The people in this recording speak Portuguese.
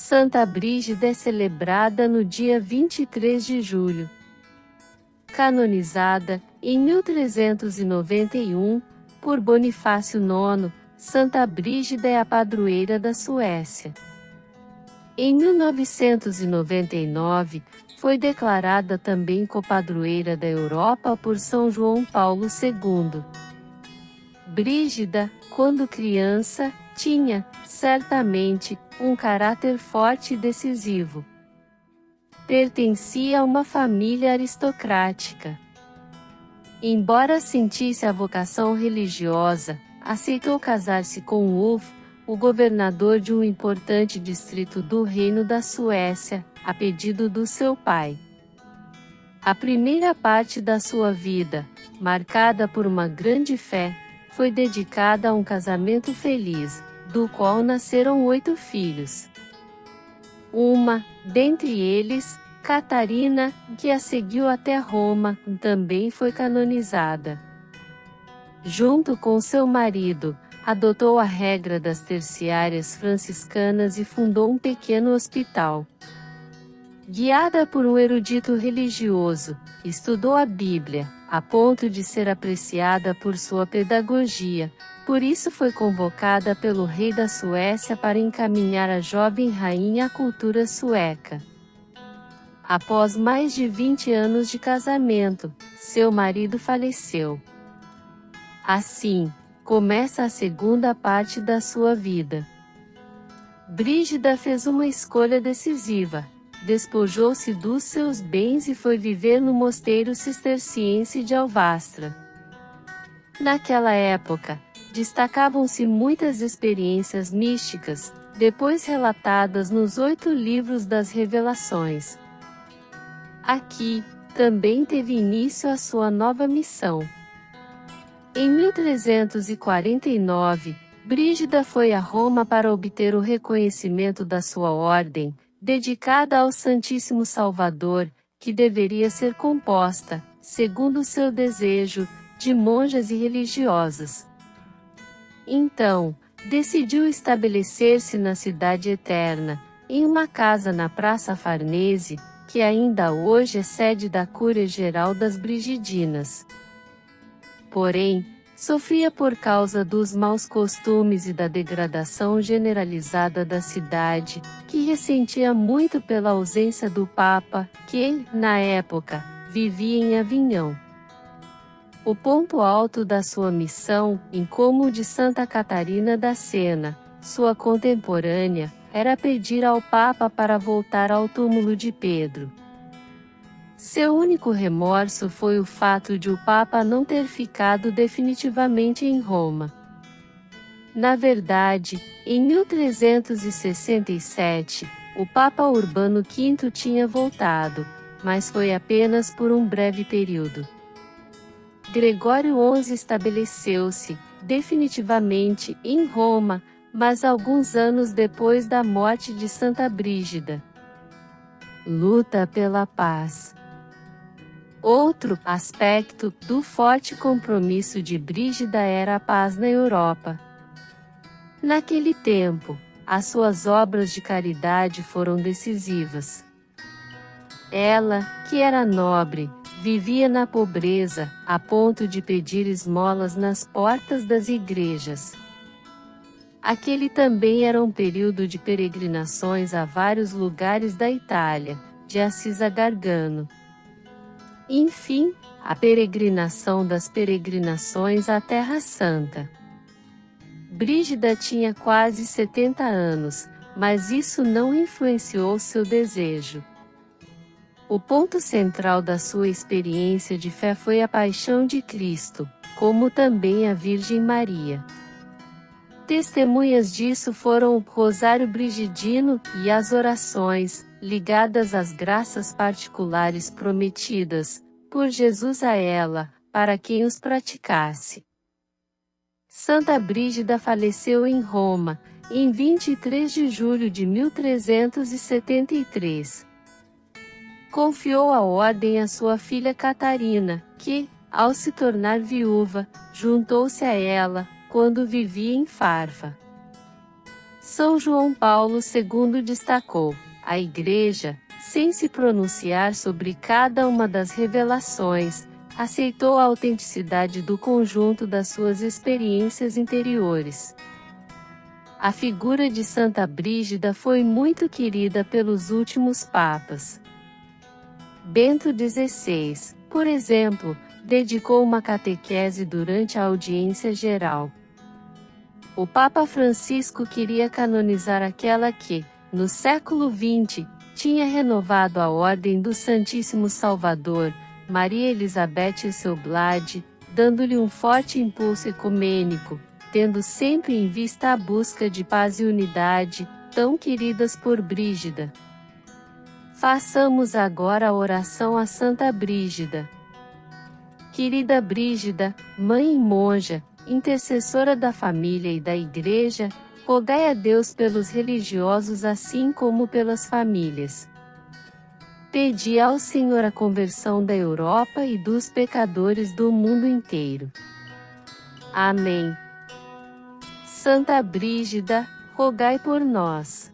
Santa Brígida é celebrada no dia 23 de julho. Canonizada, em 1391, por Bonifácio IX, Santa Brígida é a padroeira da Suécia. Em 1999, foi declarada também copadroeira da Europa por São João Paulo II. Brígida, quando criança, tinha, certamente, um caráter forte e decisivo. Pertencia a uma família aristocrática. Embora sentisse a vocação religiosa, aceitou casar-se com Ulf, o governador de um importante distrito do Reino da Suécia, a pedido do seu pai. A primeira parte da sua vida, marcada por uma grande fé, foi dedicada a um casamento feliz, do qual nasceram 8 filhos. Uma, dentre eles, Catarina, que a seguiu até Roma, também foi canonizada. Junto com seu marido, adotou a regra das terciárias franciscanas e fundou um pequeno hospital. Guiada por um erudito religioso, estudou a Bíblia, a ponto de ser apreciada por sua pedagogia. Por isso foi convocada pelo rei da Suécia para encaminhar a jovem rainha à cultura sueca. Após mais de 20 anos de casamento, seu marido faleceu. Assim, começa a segunda parte da sua vida. Brígida fez uma escolha decisiva, despojou-se dos seus bens e foi viver no mosteiro cisterciense de Alvastra. Naquela época, destacavam-se muitas experiências místicas, depois relatadas nos 8 livros das Revelações. Aqui, também teve início a sua nova missão. Em 1349, Brígida foi a Roma para obter o reconhecimento da sua ordem, dedicada ao Santíssimo Salvador, que deveria ser composta, segundo seu desejo, de monjas e religiosas. Então, decidiu estabelecer-se na Cidade Eterna, em uma casa na Praça Farnese, que ainda hoje é sede da Cúria Geral das Brigidinas. Porém, sofria por causa dos maus costumes e da degradação generalizada da cidade, que ressentia muito pela ausência do Papa, que, na época, vivia em Avignon. O ponto alto da sua missão, em como o de Santa Catarina da Sena, sua contemporânea, era pedir ao Papa para voltar ao túmulo de Pedro. Seu único remorso foi o fato de o Papa não ter ficado definitivamente em Roma. Na verdade, em 1367, o Papa Urbano V tinha voltado, mas foi apenas por um breve período. Gregório XI estabeleceu-se, definitivamente, em Roma, mas alguns anos depois da morte de Santa Brígida. Luta pela paz. Outro aspecto do forte compromisso de Brígida era a paz na Europa. Naquele tempo, as suas obras de caridade foram decisivas. Ela, que era nobre, vivia na pobreza, a ponto de pedir esmolas nas portas das igrejas. Aquele também era um período de peregrinações a vários lugares da Itália, de Assis a Gargano. Enfim, a peregrinação das peregrinações à Terra Santa. Brígida tinha quase 70 anos, mas isso não influenciou seu desejo. O ponto central da sua experiência de fé foi a paixão de Cristo, como também a Virgem Maria. Testemunhas disso foram o Rosário Brigidino e as orações, ligadas às graças particulares prometidas por Jesus a ela, para quem os praticasse. Santa Brígida faleceu em Roma, em 23 de julho de 1373. Confiou a ordem à sua filha Catarina, que, ao se tornar viúva, juntou-se a ela, quando vivia em Farfa. São João Paulo II destacou: a Igreja, sem se pronunciar sobre cada uma das revelações, aceitou a autenticidade do conjunto das suas experiências interiores. A figura de Santa Brígida foi muito querida pelos últimos papas. Bento XVI, por exemplo, dedicou uma catequese durante a audiência geral. O Papa Francisco queria canonizar aquela que, no século XX, tinha renovado a Ordem do Santíssimo Salvador, Maria Elizabeth Esselblad, dando-lhe um forte impulso ecumênico, tendo sempre em vista a busca de paz e unidade, tão queridas por Brígida. Façamos agora a oração a Santa Brígida. Querida Brígida, mãe e monja, intercessora da família e da Igreja, rogai a Deus pelos religiosos assim como pelas famílias. Pedi ao Senhor a conversão da Europa e dos pecadores do mundo inteiro. Amém. Santa Brígida, rogai por nós.